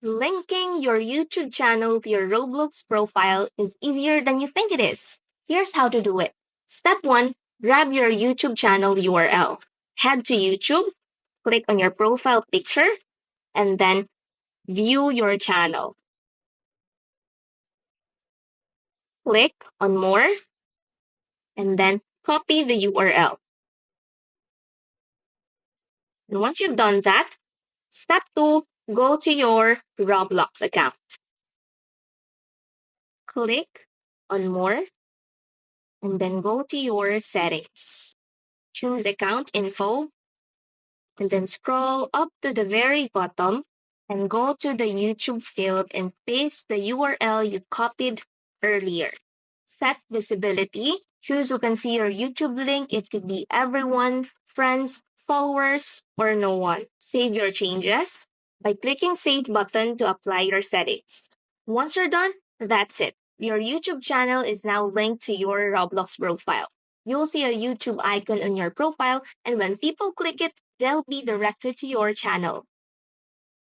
Linking your YouTube channel to your Roblox profile is easier than you think it is. Here's how to do it. Step 1. Grab your YouTube channel URL. Head to YouTube, click on your profile picture, and then view your channel. Click on More, and then copy the URL. And once you've done that, step 2, go to your Roblox account. Click on More, and then go to your settings. Choose account info, and then scroll up to the very bottom and go to the YouTube field and paste the URL you copied earlier. Set visibility. Choose who can see your YouTube link. It could be everyone, friends, followers, or no one. Save your changes by clicking Save button to apply your settings. Once you're done, that's it. Your YouTube channel is now linked to your Roblox profile. You'll see a YouTube icon on your profile, and when people click it, they'll be directed to your channel.